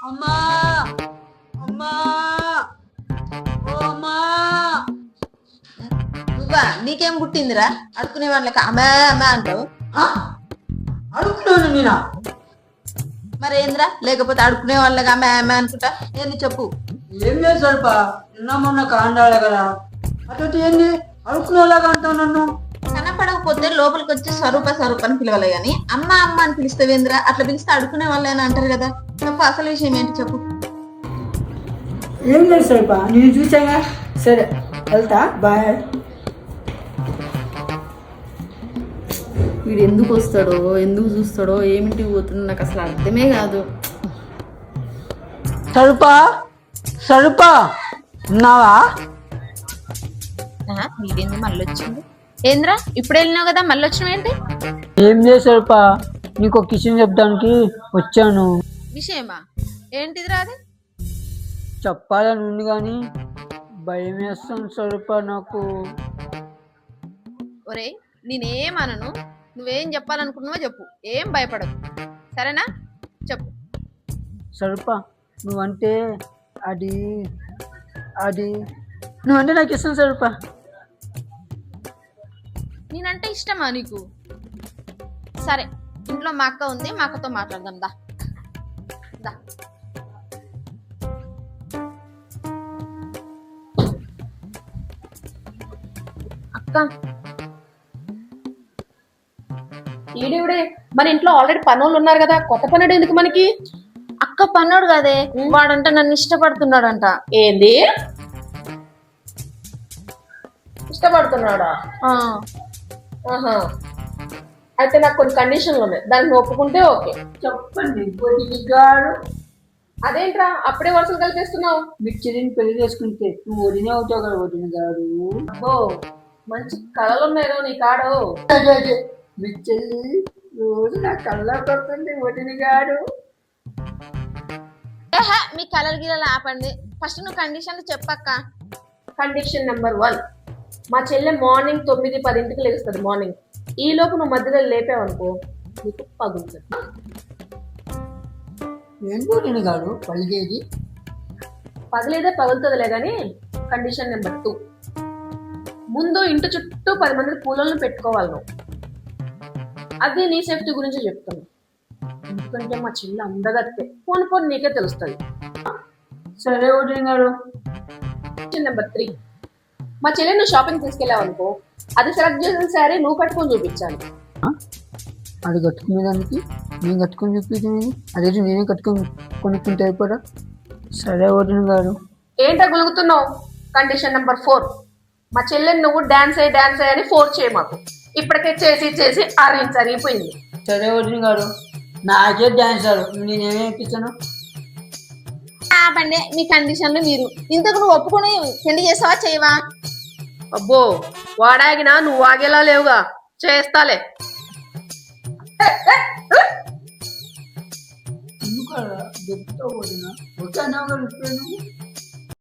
అమ్మా అమ్మా ఓ అమ్మా. నువ్వా? నీకేం పుట్టిందిరా అడుకునే వాళ్ళకి అమ్మా అమ్మా అంటావు? ఆ? అడుగుతున్నాను నేనా? మరేంద్రా లేకపోతే అడుకునే వాళ్ళకి అమ్మా అమ్మా అనుకుంటా ఏంది చెప్పు. ఏం లేదు స్వరూప, నిన్న మొన్న కాండాలి కదా, అటు ఏంది అడుక్కునేలాగా అంటావు నన్ను? కనపడకపోతే లోపలికి వచ్చి స్వరూప స్వరూప అని పిలవాలి గాని అమ్మ అమ్మ అని పిలిస్తేవేంద్రా? అట్లా పిలిస్తే అడుకునే వాళ్ళని అంటారు కదా. చెప్పు అసలు విషయం ఏంటి చెప్పు. ఏం లేదు స్వరూప, నేను చూసాగా. సరే వెళ్తా, బాయ్. వీడు ఎందుకు వస్తాడో ఎందుకు చూస్తాడో ఏమిటి పోతుందో నాకు అసలు అర్థమే కాదు. స్వరూప స్వరూప ఉన్నావా? వీడేంది మళ్ళీ వచ్చింది? ఏంద్రా ఇప్పుడు వెళ్ళినావు కదా మళ్ళీ వచ్చినావు ఏంటి? ఏం లేదు స్వరూప, నీకు ఒక విషయం చెప్పడానికి వచ్చాను. విషయమా? ఏంటిదిరా అది? చెప్పాలని ఉంది కానీ భయం వేస్తాను స్వరూప నాకు. ఒరే నేనేమనను, నువ్వేం చెప్పాలనుకున్నావో చెప్పు, ఏం భయపడకు సరేనా? చెప్పు. స్వరూప నువ్వంటే అది అది నువ్వంటే నాకు ఇష్టం స్వరూప. నేనంటే ఇష్టమా నీకు? సరే ఇంట్లో మా అక్క ఉంది, మా అక్కతో మాట్లాడదాం దా దా. అక్క ఈడివిడే మన ఇంట్లో ఆల్రెడీ పనులు ఉన్నారు కదా, కొత్త పనుడు ఎందుకు మనకి? అక్క పన్నోడు కదే, వాడంట నన్ను ఇష్టపడుతున్నాడంట. ఏంది ఇష్టపడుతున్నాడా? ఆహా, అయితే నాకు కొన్ని కండిషన్లు ఉన్నాయి, దానికి ఒప్పుకుంటే ఓకే. చెప్పండి గారు. అదేంట్రా అప్పుడే వరుసలు కలిపేస్తున్నావు? మీకు చెల్లిని పెళ్లి చేసుకుంటే నువ్వు వదిన అవుతావు కదా వదిన గారు. అబ్బో మంచి కళలు ఉన్నాయో నీ కాడు. మీ చెల్లి రోజు నా కళ్ళ పడుతుంది వదిన గారు. మీ కలర్ గిలలు ఆపండి, ఫస్ట్ నువ్వు కండిషన్లు చెప్పక్క. కండిషన్ నెంబర్ 1, మా చెల్లె మార్నింగ్ 9-10 లేస్తుంది మార్నింగ్. ఈ లోపు నువ్వు మధ్యలో లేపావనుకో నీకు పగులుతుంది. ఏం వదిన గారు పలిగేది? పగలేదే పగులుతుందిలే కానీ. కండిషన్ నెంబర్ 2, ముందు ఇంటి చుట్టూ 10 మంది కూలర్లను పెట్టుకోవాలి నువ్వు. అది నీ సేఫ్టీ గురించి చెప్తాను, ఎందుకంటే మా చెల్లి అందగత్తే, పోను పోను నీకే తెలుస్తుంది. సరే వదిన గారు. కండిషన్ నెంబర్ 3, మా చెల్లి నువ్వు షాపింగ్ తీసుకెళ్ళావు అనుకో, అది సెలెక్ట్ చేసిన శారీ నువ్వు కట్టుకొని చూపించాలి. అది కట్టుకునే దానికి నేను కట్టుకొని చూపించింది, అదే నేనే కట్టుకొని కొనుక్కుంటే అయిపోరా? సరే వదిన గారు. ఏంటో గులుగుతున్నావు? కండిషన్ నెంబర్ 4, మా చెల్లెని నువ్వు డాన్స్ అయ్యి అని ఫోర్స్ చేయ మాకు. ఇప్పటికే చేసి చేసి అరిగిపోయింది. సరే వదిన గారు, నాకే డాన్సర్ నేనేమి ఇప్పించాను? ఆపండి మీ కండిషన్లు మీరు. ఇంతకు నువ్వు ఒప్పుకొని పెళ్లి చేస్తావా చేయవా? అబ్బో వాడాగినా నువ్వు ఆగేలా లేవుగా, చేస్తాలే. ఎందుకు చెప్తావు వదిన? ఓకే అన్నావు కదా ఇప్పుడు నువ్వు.